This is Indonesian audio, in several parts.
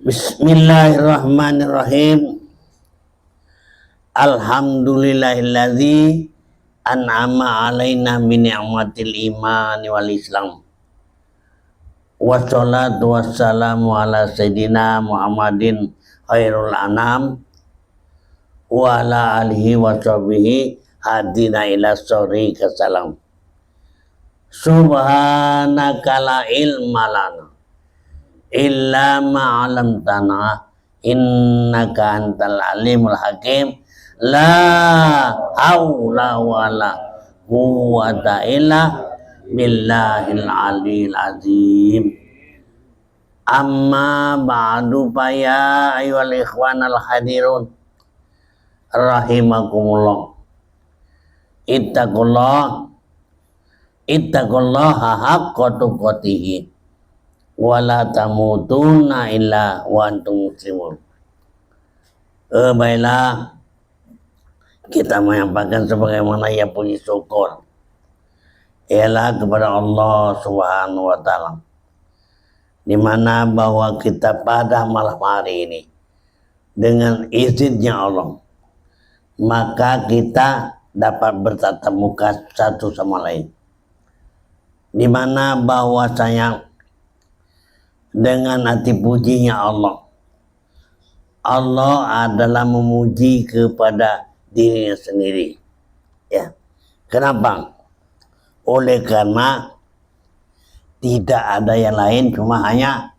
Bismillahirrahmanirrahim. Alhamdulillahilladzi an'ama alaina min ni'matil iman wal islam. Wassalatu wassalamu ala sayyidina Muhammadin khairul anam wa ala alihi wa sahbihi hadina ila sori kasalam. Subhanaka la ilma lana illa ma'alamtana innaka antal alimul hakim. La haula wala quwwata illa billahil aliyil azim. Amma ba'du fa ya ayyuhal ikhwanal hadirun rahimakumullah. Ittaqullaha haqqa tuqatih wala tamutunna illa wa antum muslimun. Baiklah, kita menyampaikan sebagaimana ya puji syukur ialah kepada Allah Subhanahu wa taala, di mana bahwa kita pada malam hari ini dengan izinnya Allah maka kita dapat bertatap muka satu sama lain, di mana bahwasanya dengan hati pujinya Allah adalah memuji kepada dirinya sendiri. Ya. Kenapa? Oleh karena tidak ada yang lain, cuma hanya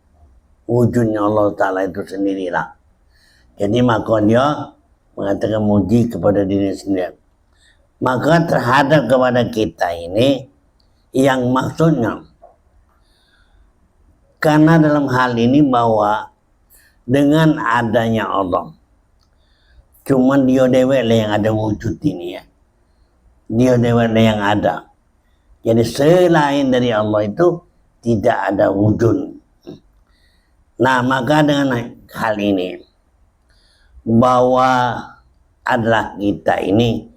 wujudnya Allah Ta'ala itu sendirilah. Jadi maka dia mengatakan muji kepada dirinya sendiri. Maka terhadap kepada kita ini yang maksudnya, karena dalam hal ini bahwa dengan adanya Allah, cuman dia dewek lah yang ada wujud ini ya. Dia dewek lah yang ada. Jadi selain dari Allah itu tidak ada wujud. Nah maka dengan hal ini bahwa adalah kita ini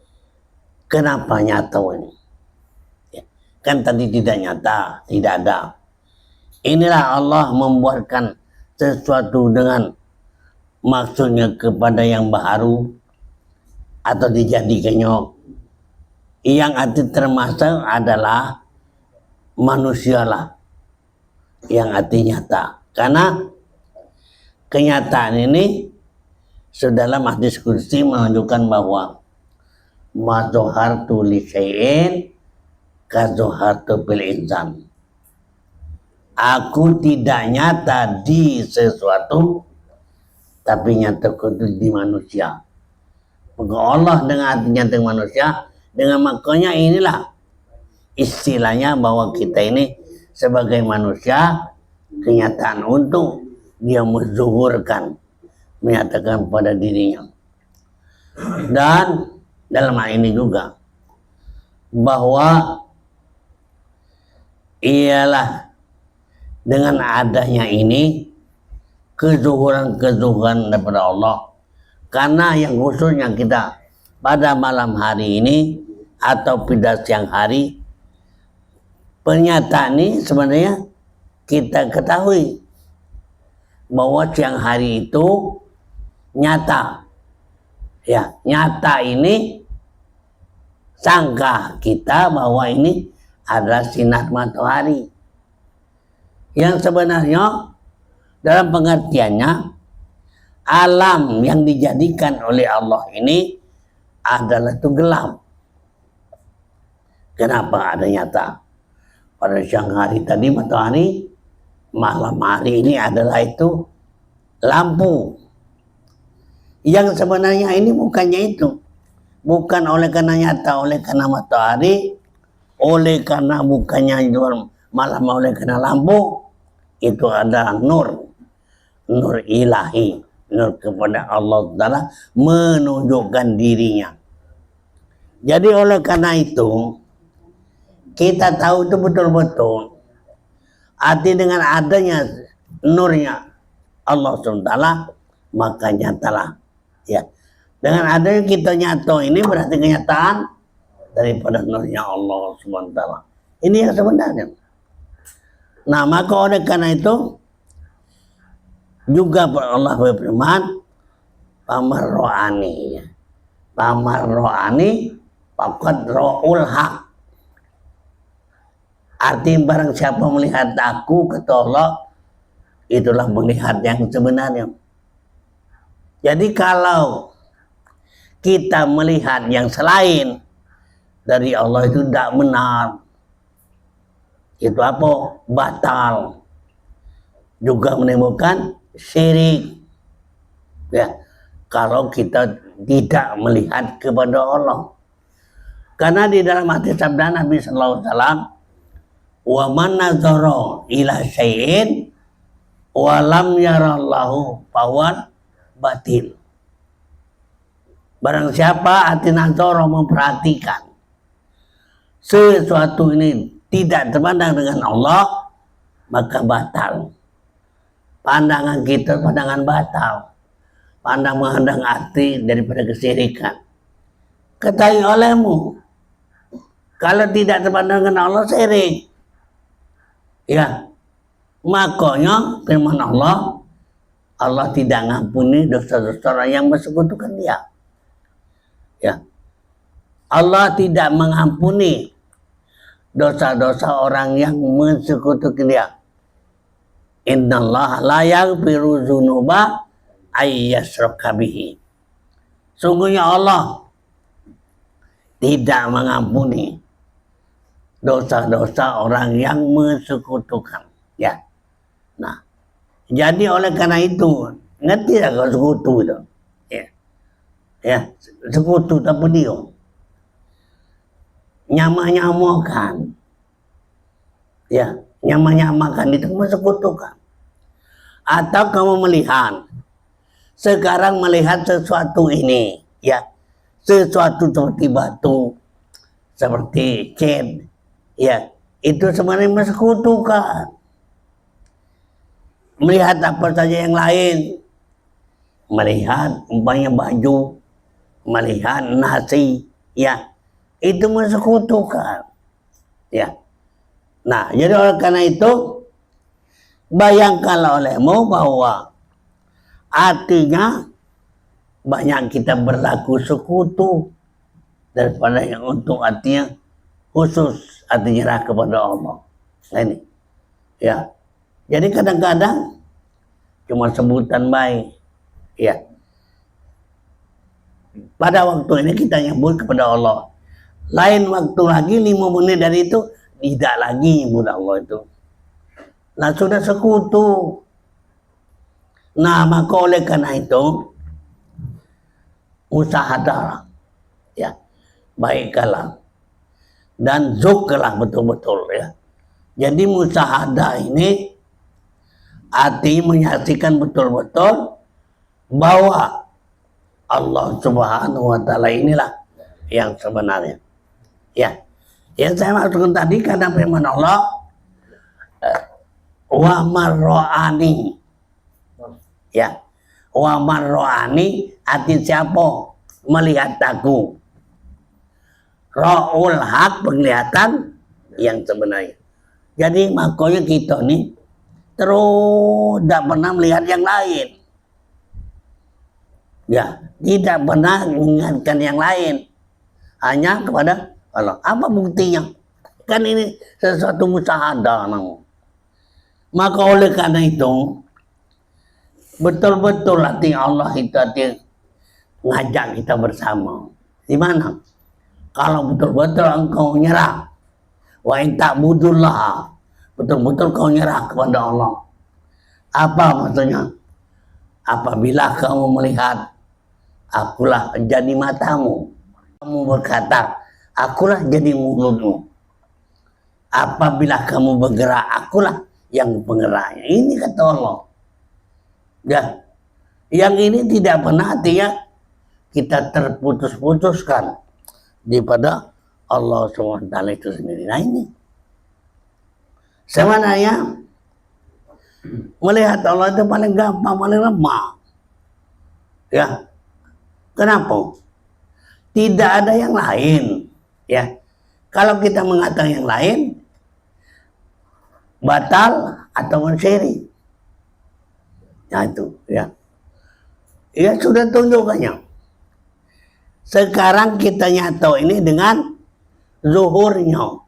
kenapa nyata ini? Ya. Kan tadi tidak nyata, tidak ada. Inilah Allah membuatkan sesuatu dengan maksudnya kepada yang baru atau dijadikannya, yang arti termasuk adalah manusialah yang arti nyata. Karena kenyataan ini sudahlah hadis qudsi menunjukkan bahwa ma dzahartu li syai'in ka dzahartu bil insan. Aku tidak nyata di sesuatu, tapi nyata kudu di manusia. Maka Allah dengan artinya nyata manusia, dengan makanya inilah istilahnya bahwa kita ini sebagai manusia, kenyataan untuk dia menzuhurkan, menyatakan pada dirinya. Dan dalam hal ini juga bahwa ialah dengan adanya ini kezuhuran daripada Allah. Karena yang khususnya kita pada malam hari ini atau pada siang hari, pernyataan ini sebenarnya kita ketahui bahwa siang hari itu nyata. Ya, nyata ini sangka kita bahwa ini adalah sinar matahari. Yang sebenarnya dalam pengertiannya alam yang dijadikan oleh Allah ini adalah itu gelap. Kenapa ada nyata? Pada siang hari tadi matahari, malam hari ini adalah itu lampu. Yang sebenarnya ini bukannya itu. Bukan oleh karena nyata, oleh karena matahari, oleh karena bukannya malam oleh karena lampu. Itu adalah nur ilahi, nur kepada Allah Ta'ala menunjukkan dirinya. Jadi oleh karena itu kita tahu itu betul-betul arti dengan adanya nurnya Allah SWT, maka nyatalah ya. Dengan adanya kita nyata ini berarti kenyataan daripada nurnya Allah SWT. Ini yang sebenarnya. Nah maka oleh karena itu Juga Allah berfirman, pamarro'ani, pamarro'ani, faqad ra'ul haq. Artinya barang siapa melihat aku, kata Allah, itulah melihat yang sebenarnya. Jadi kalau kita melihat yang selain dari Allah itu tidak benar. Itu apa? Batal. Juga menimbulkan syirik. Ya, kalau kita tidak melihat kepada Allah. Karena di dalam hadis sabda Nabi sallallahu alaihi wasallam, wa man nazara ila syai'in wa lam yarallahu fahuwa batil. Barang siapa hati nazara memperhatikan sesuatu ini tidak terpandang dengan Allah, maka batal. Pandangan kita pandangan batal. Pandang menghadang hati daripada kesyirikan. Ketahui olehmu, kalau tidak terpandang dengan Allah, syirik. Ya, makanya firman Allah, Allah tidak ngampuni dosa-dosa orang yang bersekutukan Dia. Ya, Allah tidak mengampuni dosa-dosa orang yang mensekutukan Dia. Innallaha la yaghfiru dzunuba ayyashraka bihi. Sungguhnya Allah tidak mengampuni dosa-dosa orang yang mensekutukan. Ya. Nah, jadi oleh karena itu, ngerti tak kalau sekutu itu? Ya. Ya, sekutu tak dia. Nyama-nyamakan. Ya, nyama-nyamakan itu mensekutukan. Atau kamu melihat, sekarang melihat sesuatu ini, ya, sesuatu seperti batu, seperti cat, ya, itu sebenarnya mensekutukan. Melihat apa saja yang lain, melihat umpamanya baju, melihat nasi, ya, itu mensekutukan. Ya. Nah, jadi oleh karena itu, bayangkanlah olehmu bahwa artinya banyak kita berlaku sekutu daripada yang untuk artinya khusus, artinya nyerah kepada Allah. Nah ini, ya. Jadi kadang-kadang cuma sebutan baik, ya. Pada waktu ini kita nyebut kepada Allah. Lain waktu lagi 5 menit dari itu tidak lagi nyebut Allah itu. Nah sudah sekutu. Nah maka oleh karena itu usahalah, ya, baiklah dan zuklah betul-betul, ya. Jadi musahadah ini arti menyaksikan betul-betul bahwa Allah Subhanahu wa taala inilah yang sebenarnya. Ya. Yang saya maksudkan tadi karena firman Allah, wa marro'ani. Ya. Wa marro'ani, arti siapa melihat aku. Ra'ul haq, penglihatan yang sebenarnya. Jadi makanya kita nih terus tidak pernah melihat yang lain. Ya, tidak pernah mengingatkan yang lain. Hanya kepada Allah. Apa buktinya? Kan ini sesuatu musyahadah. Maka oleh karena itu, betul-betul hati Allah itu hati ngajak kita bersama. Di mana? Kalau betul-betul engkau nyerah, wa in ta'budullah, betul-betul kau nyerah kepada Allah. Apa maksudnya? Apabila kamu melihat, akulah jadi matamu. Kamu berkata, akulah jadi mulutmu. Apabila kamu bergerak, akulah yang penggeraknya. Ini kata Allah. Ya, yang ini tidak pernah artinya kita terputus-putuskan daripada Allah SWT itu sendiri. Nah ini sebenarnya melihat Allah itu paling gampang, paling lemah. Ya, kenapa? Tidak ada yang lain. Ya, kalau kita mengatakan yang lain, batal atau syirik. Nah itu ya. Ya sudah tunjukkannya. Sekarang kita nyatau ini dengan zuhurnya,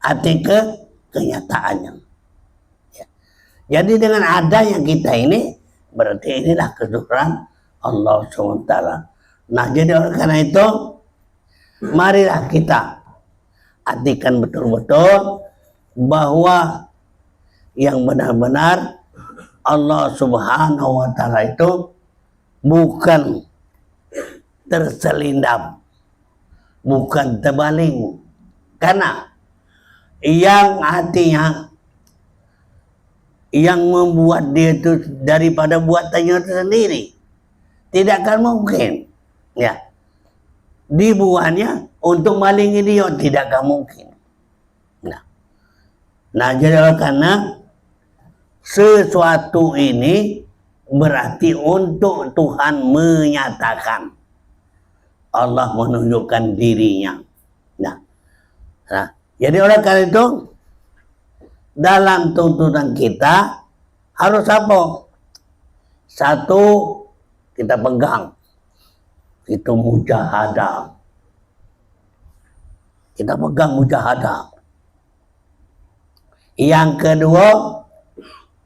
arti kenyataannya. Ya. Jadi dengan adanya kita ini, berarti inilah kezuhuran Allah SWT. Nah jadi oleh karena itu, marilah kita artikan betul-betul bahwa yang benar-benar Allah Subhanahu wa Ta'ala itu bukan terselindap, bukan terbaling, karena yang artinya yang membuat dia itu daripada buatannya itu sendiri tidak akan mungkin ya dibuatnya untuk malingi dia, tidak akan mungkin. Nah jadi karena sesuatu ini berarti untuk Tuhan menyatakan, Allah menunjukkan dirinya. Nah, jadi oleh karena itu dalam tuntunan kita harus apa? Satu, kita pegang, itu mujahadah. Kita pegang mujahadah. Yang kedua,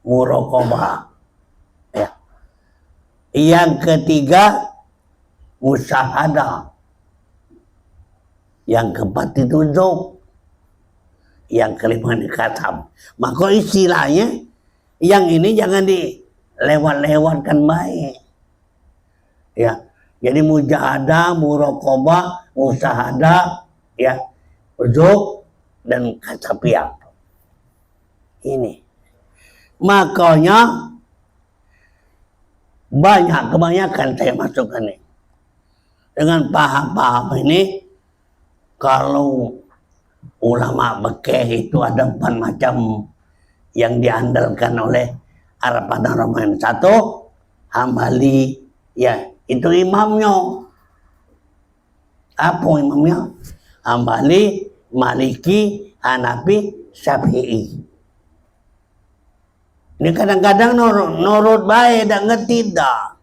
muraqabah. Ya. Yang ketiga, musyahadah. Yang keempat itu dzauq. Yang kelima ini katam. Maka istilahnya yang ini jangan dilewat-lewatkan baik. Ya. Jadi mujahadah, muraqabah, musyahadah, ya, dzauq dan kasapiah. Ini. Makanya kebanyakan saya masukkan ini. Dengan paham-paham ini, kalau ulama Mekah itu ada 4 macam yang diandalkan oleh Arab dan Romain. Satu, Hambali, ya itu imamnya. Apa imamnya? Hambali, Maliki, Hanafi, Syafi'i. Ini kadang-kadang nurut baik dan ngerti dah.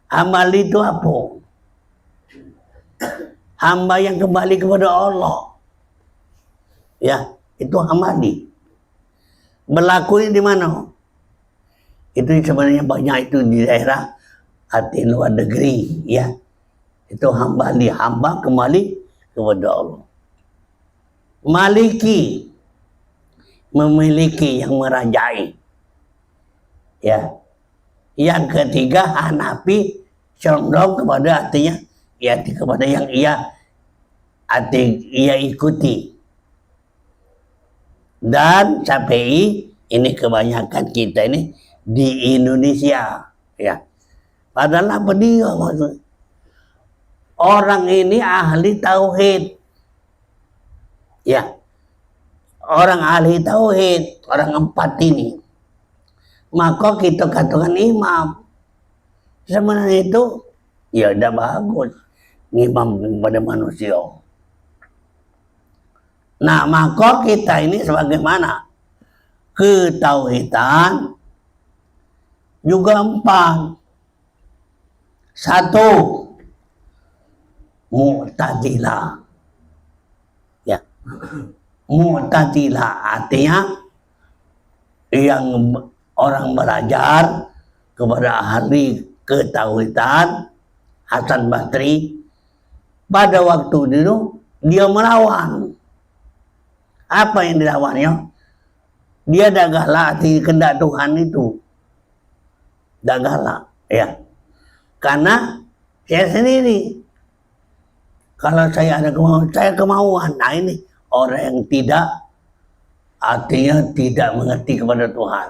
Hambali itu apa? Hamba yang kembali kepada Allah. Ya, itu hambali. Berlakunya di mana? Itu sebenarnya banyak itu di daerah hati luar negeri, ya. Itu hambali, hamba kembali kepada Allah. Maliki, memiliki, yang merajai. Ya. Yang ketiga, Hanafi, condong kepada artinya ya kepada yang ia ikuti. Dan Syafi'i, ini kebanyakan kita ini di Indonesia, ya. Padahal apa dia maksud? Orang ini ahli tauhid. Ya. Orang ahli tauhid, orang 4 ini. Maka kita katakan imam. Sebenarnya itu ya udah bagus, imam kepada manusia. Nah, maka kita ini sebagaimana ketauhidan juga 4. Satu, Mu'tazilah. Ya. Mu'tazilah artinya yang orang belajar kepada ahli ketauhidan Hasan Basri. Pada waktu itu dia melawan. Apa yang dilawannya? Dia dah galak di kehendak Tuhan itu. Dah galak, ya. Karena saya sendiri, kalau saya ada kemauan, saya kemauan. Nah ini orang yang tidak, artinya tidak mengerti kepada Tuhan.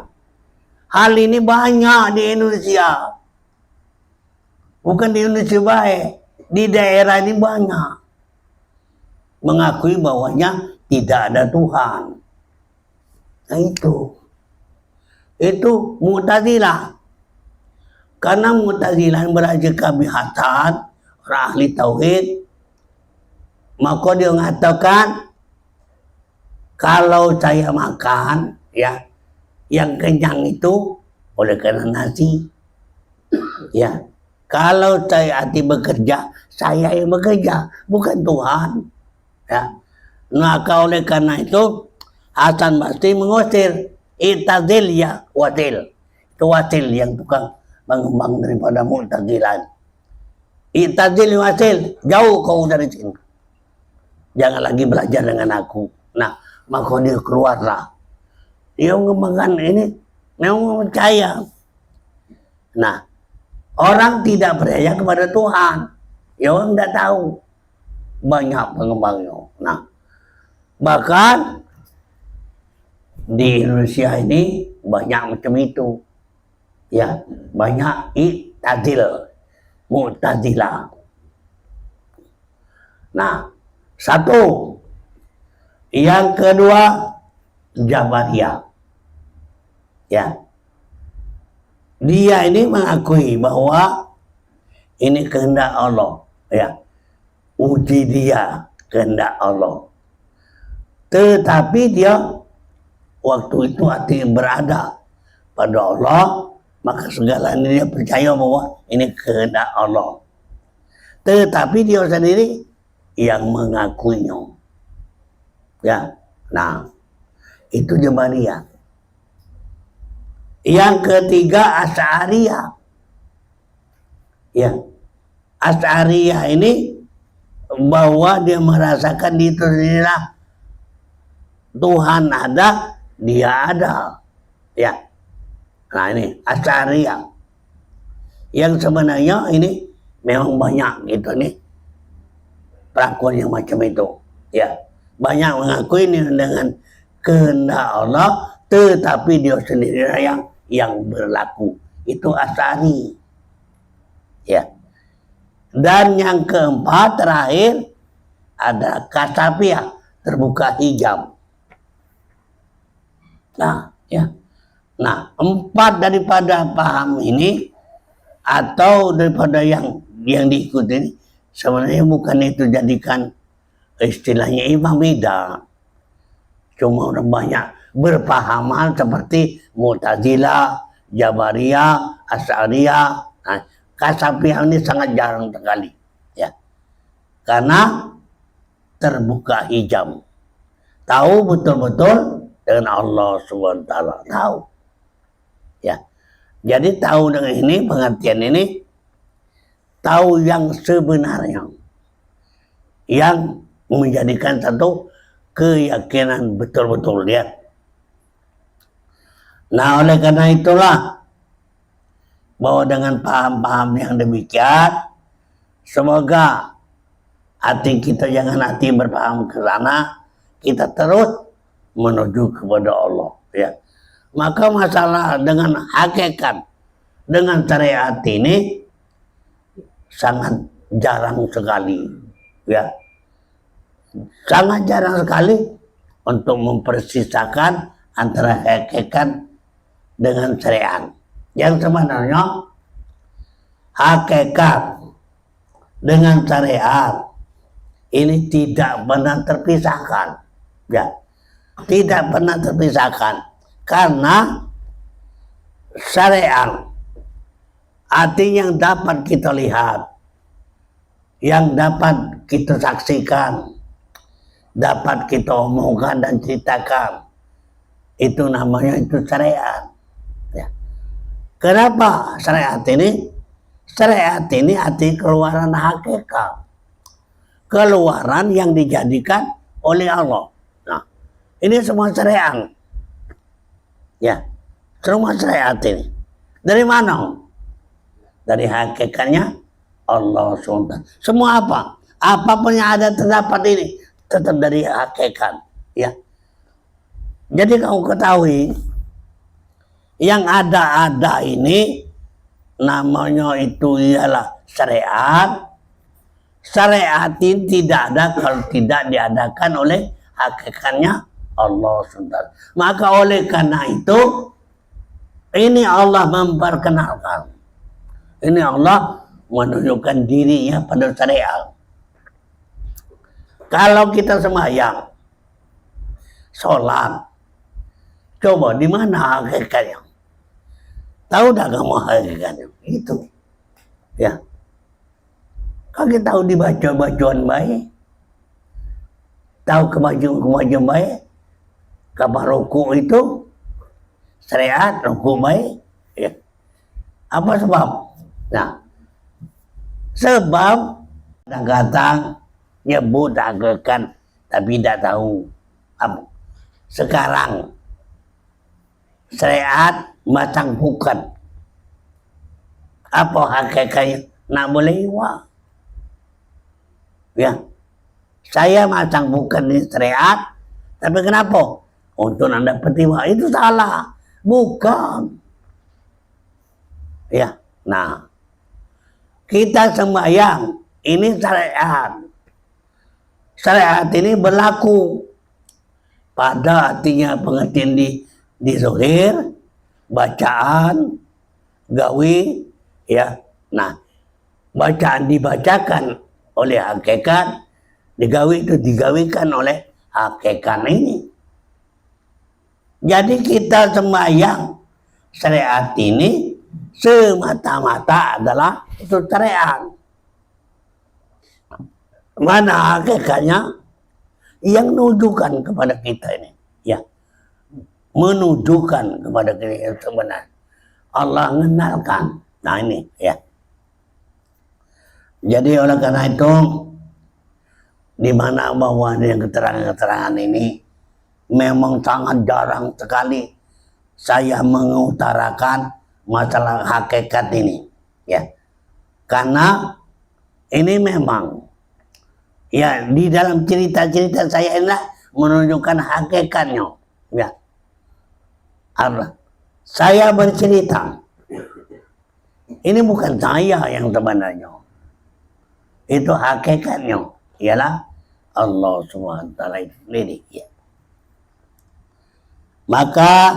Hal ini banyak di Indonesia. Bukan di Indonesia baik, di daerah ini banyak. Mengakui bahwanya tidak ada Tuhan. Nah itu Mu'tazilah. Karena Mu'tazilah belajar kebihasan, orang ahli tauhid, maka dia mengatakan kalau saya makan, ya, yang kenyang itu oleh karena nasi. Ya, kalau saya hati bekerja, saya yang bekerja, bukan Tuhan. Ya, maka oleh karena itu Hasan Basri mengusir I'tazil ya wasil. Itu wasil yang tukang pengembang daripada Mu'tazilah. I'tazil wasil, jauh kau dari sini. Jangan lagi belajar dengan aku. Nah, maka dia keluarlah. Dia mengembangkan ini, memang percaya. Nah, orang tidak percaya kepada Tuhan. Ya orang tidak tahu. Banyak pengembangnya. Nah, bahkan di Indonesia ini banyak macam itu. Ya, banyak I'tazil, Mu'tazilah. Nah, satu. Yang kedua, Jabariyah. Ya. Dia ini mengakui bahwa ini kehendak Allah. Ya. Uji dia kehendak Allah. Tetapi dia waktu itu hati berada pada Allah, maka segalanya dia percaya bahwa ini kehendak Allah. Tetapi dia sendiri yang mengakuinya. Ya. Nah, itu Jabariyah. Yang ketiga Asy'ariyah. Ya. Asy'ariyah ini bahwa dia merasakan itu sendirilah Tuhan ada, dia ada. Ya. Nah, ini Asy'ariyah. Yang sebenarnya ini memang banyak gitu nih pelakon yang macam itu. Ya. Banyak mengakui ini dengan kehendak Allah, tetapi dia sendiri yang berlaku. Itu Asy'ari. Ya. Dan yang keempat terakhir ada Kasafiyah, terbuka hijab. Nah, ya. Nah, empat daripada paham ini atau daripada yang diikuti ini sebenarnya bukan itu jadikan istilahnya imam, beda. Cuma orang banyak berpahaman seperti Mu'tazilah, Jabariyah, Asy'ariyah. Nah, Kasafiyah ini sangat jarang sekali, ya, karena terbuka hijab, tahu betul-betul dengan Allah SWT, tahu, ya. Jadi tahu dengan ini, pengertian ini, tahu yang sebenarnya, yang menjadikan satu keyakinan betul-betul dia. Nah, oleh karena itulah bahwa dengan paham-paham yang demikian, semoga hati kita jangan hati berpaham ke sana, kita terus menuju kepada Allah. Ya. Maka masalah dengan hakikat, dengan syariat ini sangat jarang sekali. Ya. Sangat jarang sekali untuk mempersisakan antara hakikat dengan syariat. Yang sebenarnya hakikat dengan syariat ini tidak pernah terpisahkan. Ya, tidak pernah terpisahkan. Karena syariat artinya yang dapat kita lihat, yang dapat kita saksikan, dapat kita omongkan dan ceritakan, itu namanya itu syariat. Ya. Kenapa syariat ini? Syariat ini arti keluaran hakikat, keluaran yang dijadikan oleh Allah. Nah, ini semua syariat. Ya, semua syariat ini. Dari mana? Dari hakikatnya Allah SWT. Semua apa? Apapun yang ada terdapat ini tetap dari hakikat. Ya. Jadi kamu ketahui, yang ada-ada ini namanya itu ialah syariat. Syariat ini tidak ada kalau tidak diadakan oleh hakikatnya Allah SWT. Maka oleh karena itu, ini Allah memperkenalkan. Ini Allah menunjukkan dirinya pada syariat. Kalau kita sembahyang, sholat, coba di mana hakikatnya? Tahu dah kamu hakikatnya? Itu. Ya. Kagak tahu dibaca bacaan baik. Tahu kemajuan baik. Kapan ruku itu syariat ruku baik. Ya. Apa sebab? Nah, sebab kadang-kadang nyebut agakkan tapi tidak tahu apa. Sekarang syariat macam bukan apa hakikatnya nak boleh wah. Ya, saya macam bukan di syariat, tapi kenapa? Untuk anda petiwa itu salah, bukan. Ya, nah kita sembahyang ini syariat. Syariat ini berlaku pada artinya pengertian di zahir, bacaan, gawe, ya. Nah, bacaan dibacakan oleh hakikat, digawe itu digawikan oleh hakikat ini. Jadi kita sembahyang syariat ini semata-mata adalah itu syariat. Mana hakikatnya yang menunjukkan kepada kita ini, ya, menunjukkan kepada kita yang sebenarnya. Allah mengenalkan. Nah ini, ya. Jadi oleh karena itu, di mana bahwa yang keterangan-keterangan ini memang sangat jarang sekali saya mengutarakan masalah hakikat ini, ya. Karena ini memang, ya, di dalam cerita-cerita saya ini menunjukkan hakikatnya, ya. Saya bercerita, ini bukan saya yang sebenarnya, itu hakikatnya ialah Allah SWT itu sendiri, ya. Maka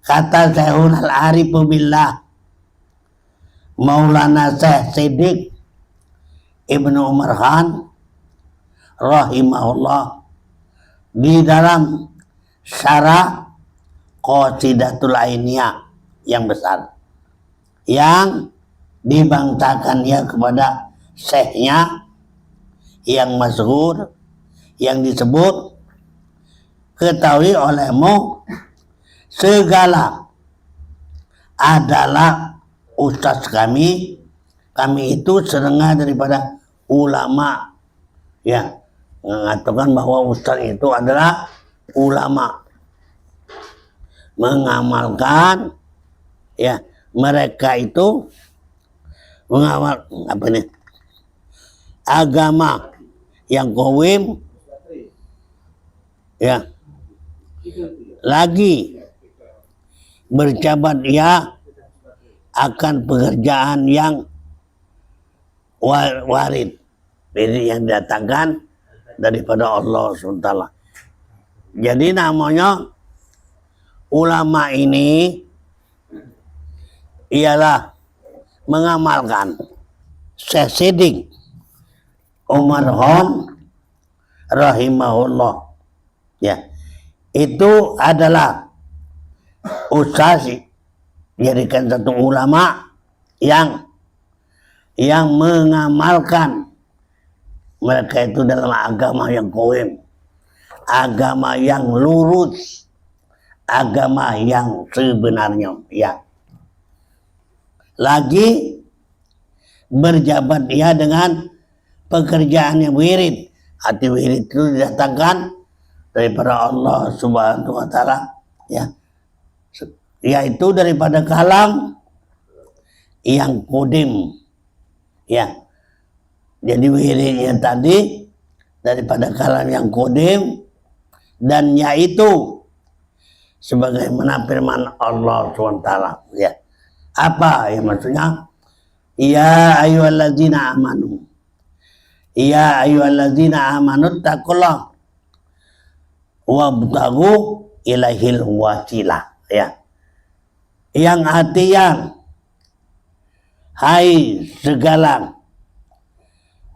kata Syekhul Al-Arif Billah Maulana Syekh Siddiq Ibnu Umar Khan rahimahullah di dalam syarah Qasidatul Ainiyah yang besar yang dibangtakannya kepada syekhnya yang masyhur yang disebut, ketahui olehmu segala adalah ustaz kami itu setengah daripada ulama, ya, mengatakan bahwa ustaz itu adalah ulama, mengamalkan, ya, mereka itu mengamal apa nih, agama yang qawim, ya, lagi berjabat ya akan pekerjaan yang warid, jadi yang datangkan daripada Allah SWT. Jadi namanya ulama ini ialah mengamalkan. Syekh Siddiq Umar Khan rahimahullah, ya, itu adalah ustaz, jadikan satu ulama yang mengamalkan mereka itu dalam agama yang qawim, agama yang lurus, agama yang sebenarnya, ya. Lagi berjabat dia dengan pekerjaan yang wirid. Hati wirid itu didatangkan daripada Allah Subhanahu wa Ta'ala, ya, yaitu daripada kalam yang kodim, ya. Jadi wiridnya tadi daripada kalam yang kodim, dan yaitu sebagaimana firman Allah SWT, ya. Apa ya maksudnya? Ya ayyuhalladzina amanu, ya ayyuhalladzina amanu taqullah wabtaghu ilaihil wasilah, ya. Yang artinya,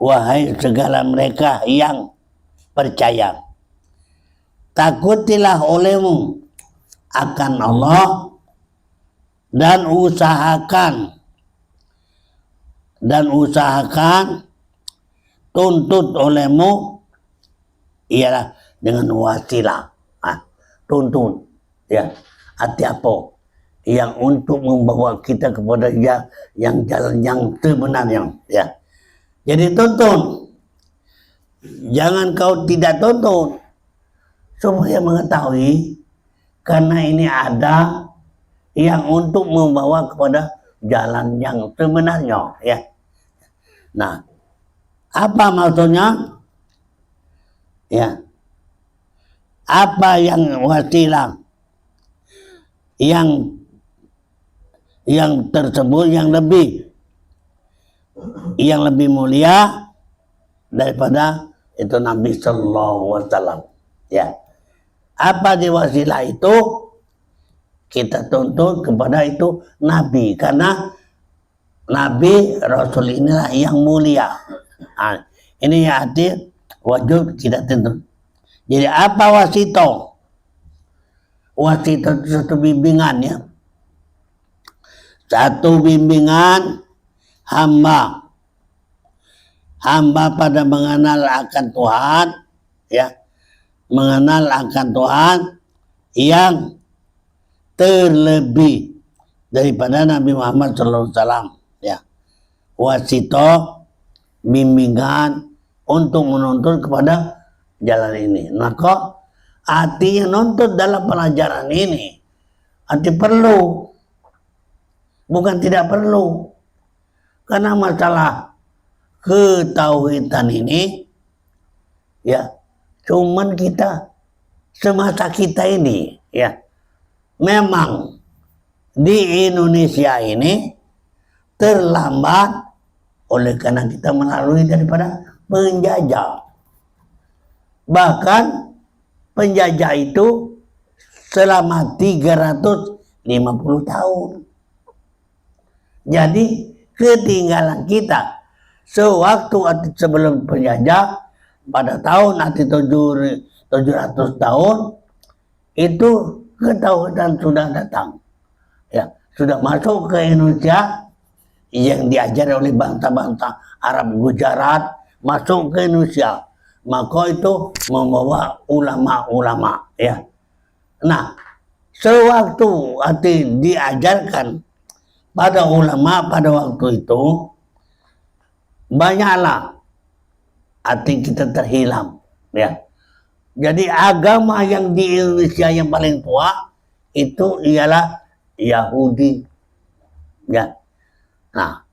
wahai segala mereka yang percaya, takutilah olehmu akan Allah dan usahakan tuntut olehmu ialah dengan wasilah. Tuntut ya, arti apa? Yang untuk membawa kita kepada yang jalan yang sebenarnya ya. Jadi tuntun, jangan kau tidak tuntun supaya mengetahui, karena ini ada yang untuk membawa kepada jalan yang sebenarnya ya. Nah, apa maksudnya? Ya, apa yang wasilah yang tersebut yang lebih mulia daripada itu Nabi Sallallahu Alaihi Wasallam ya. Apa di wasilah itu? Kita tuntut kepada itu Nabi, karena Nabi Rasul inilah yang mulia. Ini yang arti wajib kita tuntut. Jadi apa wasito? Wasito itu satu bimbingan ya. Satu bimbingan hamba pada mengenal akan Tuhan ya, mengenal akan Tuhan yang terlebih daripada Nabi Muhammad SAW ya. Wasito bimbingan untuk menuntun kepada jalan ini. Maka artinya nuntut dalam pelajaran ini arti perlu, bukan tidak perlu. Karena masalah ketauhidan ini ya, cuman kita semasa kita ini ya, memang di Indonesia ini terlambat oleh karena kita melalui daripada penjajah. Bahkan penjajah itu selama 350 tahun. Jadi ketinggalan kita sewaktu sebelum penjajah pada tahun 700 tahun itu ketauhidan sudah datang ya, sudah masuk ke Indonesia, yang diajari oleh bangsa-bangsa Arab Gujarat masuk ke Indonesia, maka itu membawa ulama-ulama ya. Nah, sewaktu diajarkan pada ulama pada waktu itu, banyaklah arti kita terhilang ya. Jadi agama yang di Indonesia yang paling tua itu ialah Yahudi ya. Nah,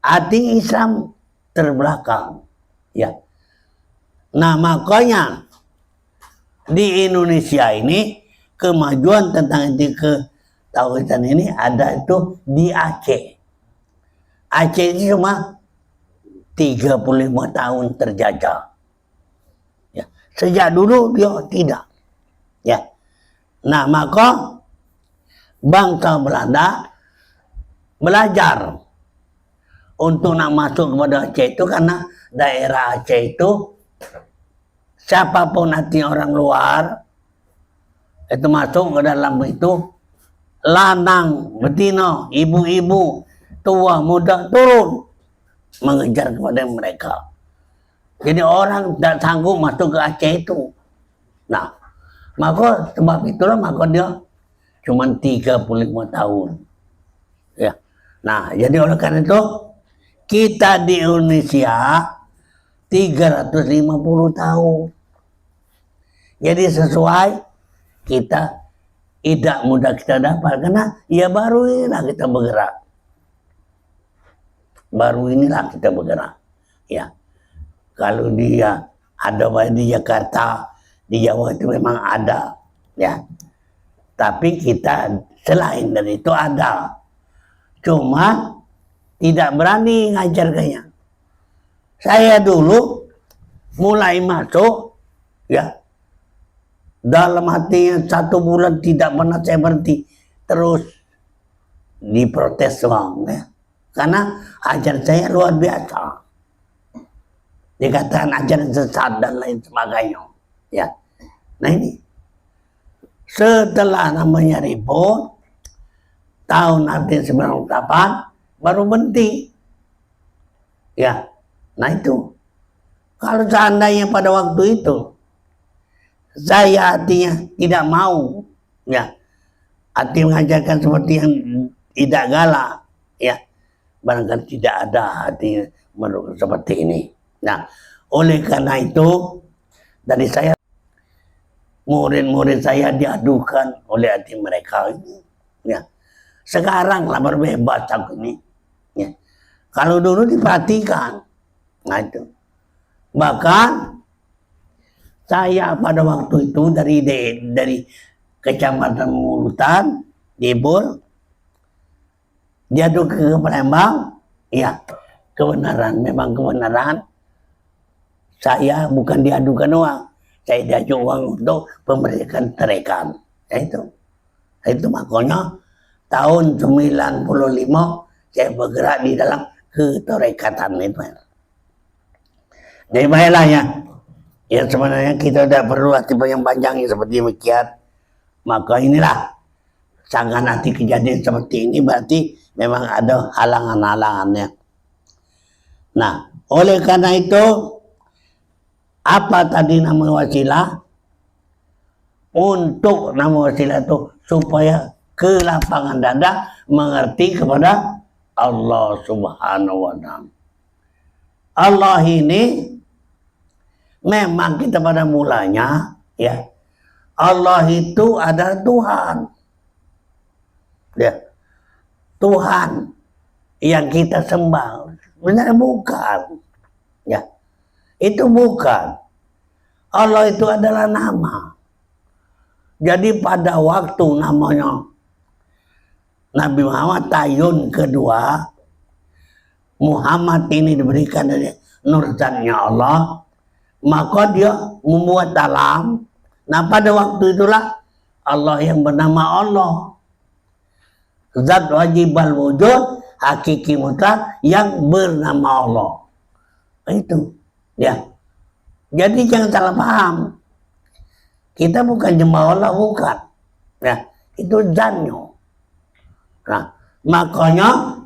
arti Islam terbelakang ya. Nah, makanya di Indonesia ini kemajuan tentang ketauhidan ini ada itu di Aceh. Aceh itu cuma 35 tahun terjajah ya. Sejak dulu dia tidak ya. Nah, maka bangsa Belanda belajar untuk nak masuk kepada Aceh itu, karena daerah Aceh itu siapapun nanti orang luar itu masuk ke dalam itu, lanang, betina, ibu-ibu, tua, muda turun mengejar kepada mereka. Jadi orang tidak sanggup masuk ke Aceh itu. Nah, maka sebab itulah maka dia cuma 35 tahun ya. Nah, jadi oleh karena itu kita di Indonesia 350 tahun. Jadi sesuai kita tidak mudah kita dapat, karena ya baru inilah kita bergerak. Baru inilah kita bergerak ya. Kalau dia ada di Jakarta, di Jawa itu memang ada ya. Tapi kita selain dari itu ada, cuma tidak berani ngajarkannya. Saya dulu mulai masuk ya, dalam hatinya 1 bulan tidak pernah saya berhenti, terus diprotes bang ya. Karena ajaran saya luar biasa, dikatakan ajaran sesat dan lain sebagainya ya. Nah, ini setelah namanya ribut, tahun 1998 baru berhenti. Ya, nah itu. Kalau seandainya pada waktu itu saya artinya tidak mau, ya, arti mengajarkan seperti yang tidak galak, ya, barangkali tidak ada hati menurut seperti ini. Nah, oleh karena itu dari saya, murid-murid saya diadukan oleh hati mereka ini, ya. Sekarang lah berbebas aku ini, ya. Kalau dulu diperhatikan, nah itu. Bahkan saya pada waktu itu dari Kecamatan Mulutan, Dibul, diadu ke Palembang, ya, kebenaran, memang kebenaran. Saya bukan diadukan uang, saya diaju uang untuk pemeriksaan terekan. Ya itu makanya tahun 95 saya bergerak di dalam ketorekatan itu. Jadi baiklah ya. Ya sebenarnya kita tidak perlu hati yang panjang seperti demikian. Maka inilah sangat nanti kejadian seperti ini berarti memang ada halangan-halangannya. Nah, oleh karena itu apa tadi nama wasilah? Untuk nama wasilah itu supaya ke lapangan dada mengerti kepada Allah Subhanahu wa Ta'ala. Allah ini memang kita pada mulanya, ya, Allah itu adalah Tuhan, ya, Tuhan yang kita sembah, benar bukan, ya, itu bukan. Allah itu adalah nama. Jadi pada waktu namanya Nabi Muhammad tahun kedua, Muhammad ini diberikan dari nurjannya Allah, maka dia membuat alam. Nah pada waktu itulah Allah yang bernama Allah, zat wajibal wujud, hakiki mutlak yang bernama Allah. Itu, ya. Jadi jangan salah paham. Kita bukan nyembah Allah, bukan. Ya, itu zatnya. Nah, makanya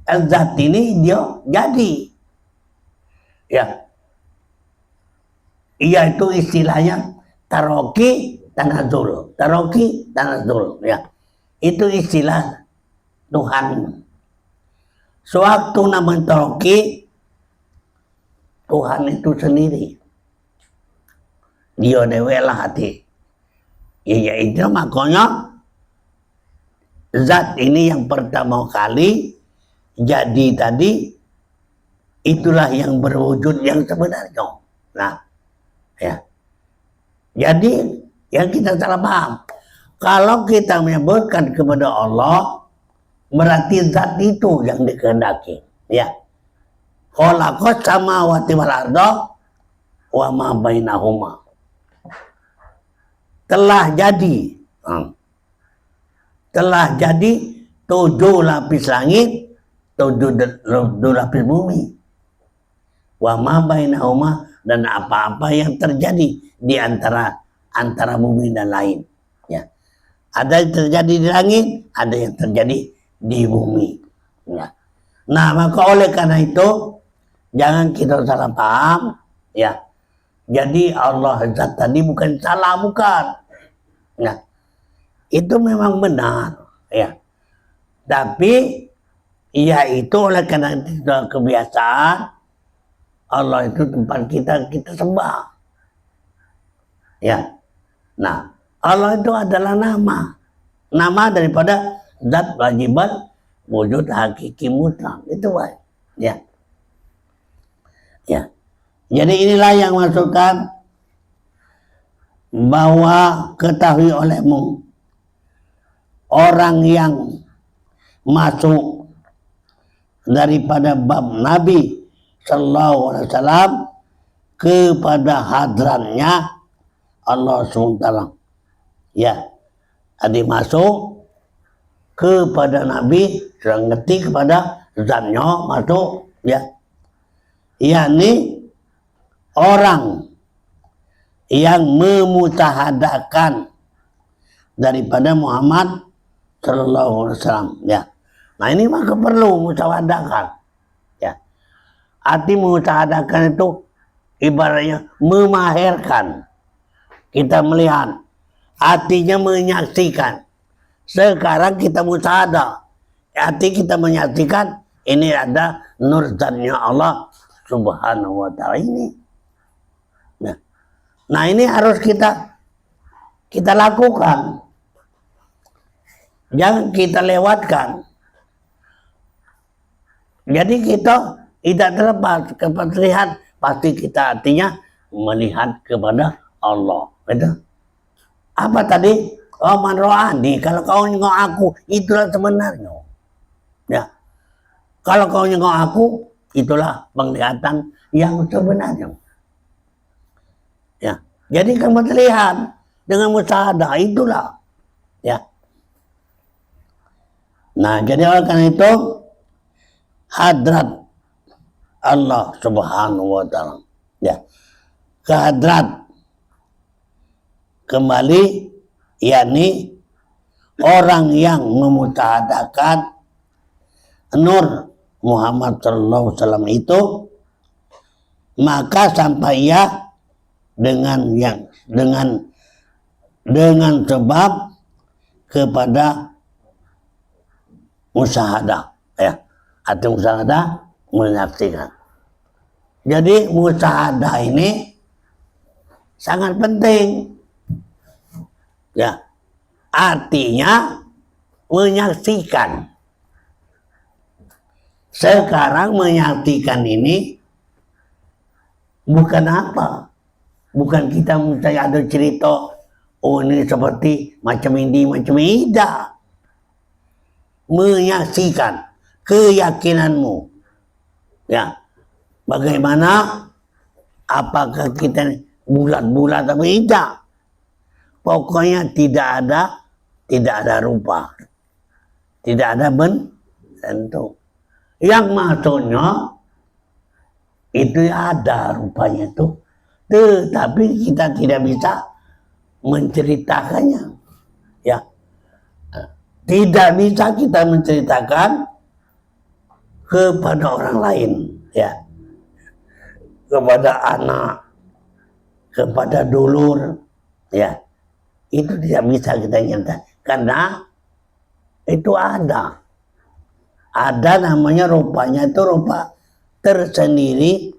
zat ini dia jadi. Ya. Iya itu istilahnya taroki tanazul. Taroki tanazul, ya. Itu istilah Tuhan. Sewaktu nama taroki, Tuhan itu sendiri. Dia dewelah hati. Ya itu makanya zat ini yang pertama kali jadi tadi, itulah yang berwujud yang sebenarnya. Nah, ya. Jadi yang kita salah paham. Kalau kita menyebutkan kepada Allah, berarti zat itu yang dikehendaki. Ya. Khalaqas samawati wal arda wa ma bainahuma. Telah jadi. Telah jadi 7 lapis langit, 7 lapis bumi. Wa ma bainahuma, dan apa-apa yang terjadi di antara bumi dan lain, ya. Ada yang terjadi di langit, ada yang terjadi di bumi, ya. Nah maka oleh karena itu jangan kita salah paham, ya. Jadi Allah zat tadi bukan salah, bukan, ya. Itu memang benar, ya. Tapi ya itu oleh karena itu kebiasaan, Allah itu tempat kita sembah, ya. Nah Allah itu adalah nama daripada zat wajibat wujud hakiki mutlak, itu baik, ya. Ya. Jadi inilah yang masukkan bahwa ketahui olehmu orang yang masuk daripada bab Nabi Sallallahu Alaihi Wasallam kepada hadrannya Allah SWT, ya, ada masuk kepada Nabi, sudah ngerti kepada zatnya masuk, ya, yakni orang yang memutahadakan daripada Muhammad Sallallahu Alaihi Wasallam. Ya. Nah ini maka perlu musyawarahkan. Ya. Arti musyawarahkan itu ibaratnya memaherkan. Kita melihat, artinya menyaksikan. Sekarang kita musyawarah. Arti kita menyaksikan ini ada nur zatnya Allah Subhanahu wa Ta'ala ini. Nah ini harus kita lakukan. Jangan kita lewatkan. Jadi kita tidak terlepas kepada lihat, pasti kita artinya melihat kepada Allah. Betul? Apa tadi? Oh man ro'ani, kalau kau nengok aku, itulah sebenarnya. Ya. Kalau kau nengok aku, itulah penglihatan yang sebenarnya. Ya. Jadi kamu terlihat dengan musyahadah, itulah. Ya. Nah, jadi oleh karena itu hadrat Allah Subhanahu wa Ta'ala. Ya. Kehadrat kembali yakni orang yang memusyahadakan nur Muhammad sallallahu alaihi wasallam itu, maka sampai ya dengan sebab kepada musyahadah, ya. Arti musyahadah menyaksikan. Jadi musyahadah ini sangat penting. Ya, artinya menyaksikan. Sekarang menyaksikan ini bukan apa? Bukan kita mesti ada cerita, oh ini seperti macam ini, macam ini. Tidak. Menyaksikan keyakinanmu. Ya, bagaimana? Apakah kita bulat-bulat atau tidak? Pokoknya tidak ada rupa, tidak ada bentuk. Yang maksudnya itu ada rupanya itu, tetapi kita tidak bisa menceritakannya. Ya, tidak bisa kita menceritakan kepada orang lain, ya, kepada anak, kepada dulur, ya. Itu tidak bisa kita nyatakan karena itu ada namanya rupanya, itu rupa tersendiri,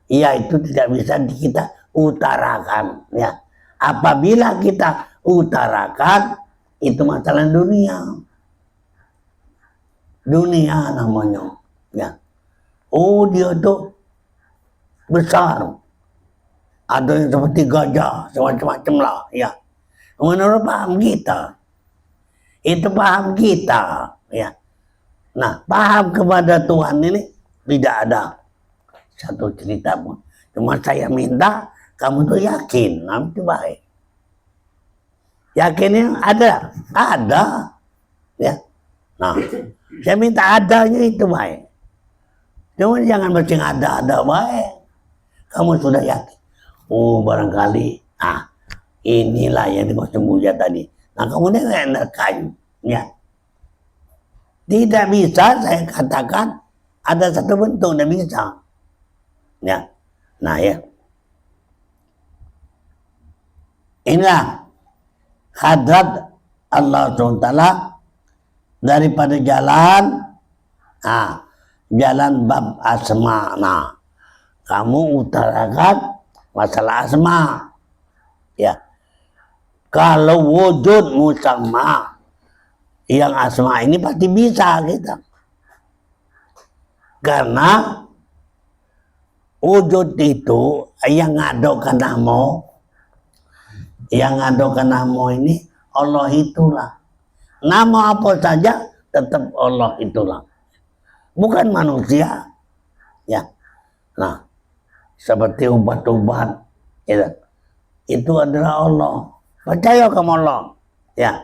yaitu tidak bisa kita utarakan, ya. Apabila kita utarakan, itu masalah dunia namanya, ya. Oh dia tuh besar, ada yang seperti gajah, semacam-macam lah, ya. Menurut paham kita, itu paham kita, ya. Nah, paham kepada Tuhan ini tidak ada satu cerita pun. Cuma saya minta kamu tuh yakin, nanti baik. Yakinnya ada, ya. Nah, saya minta adanya itu baik. Cuma jangan mesti ada baik. Kamu sudah yakin. Oh barangkali, inilah yang dimaksud Buya tadi. Nah kemudian saya nerkain, ya. Tidak bisa saya katakan ada satu bentuk, tidak bisa. Ya, nah ya. Inilah hadrat Allah SWT daripada jalan, jalan bab asma. Nah, kamu utarakan masalah asma, ya. Kalau wujud musamma, yang asma ini pasti bisa kita, karena wujud itu yang ngadokan namo ini Allah itulah. Nama apa saja tetap Allah itulah, bukan manusia, ya. Nah, seperti ubat-ubat, ya, itu adalah Allah. Percaya kamu Allah, ya.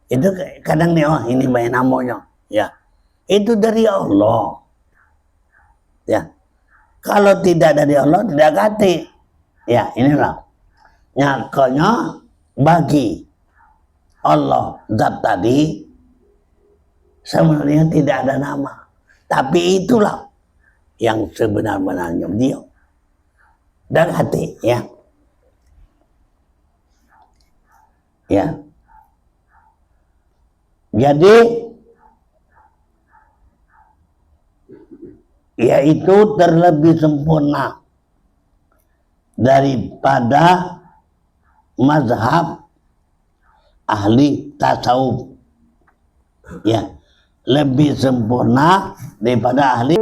Itu kadang nih, oh ini banyak namanya, ya. Itu dari Allah, ya. Kalau tidak dari Allah tidak ganti, ya. Inilah nyakanya bagi Allah zat tadi sebenarnya tidak ada nama, tapi itulah yang sebenar-benarnya beliau dan hati, ya. Jadi yaitu terlebih sempurna daripada mazhab ahli tasawuf, ya, lebih sempurna daripada ahli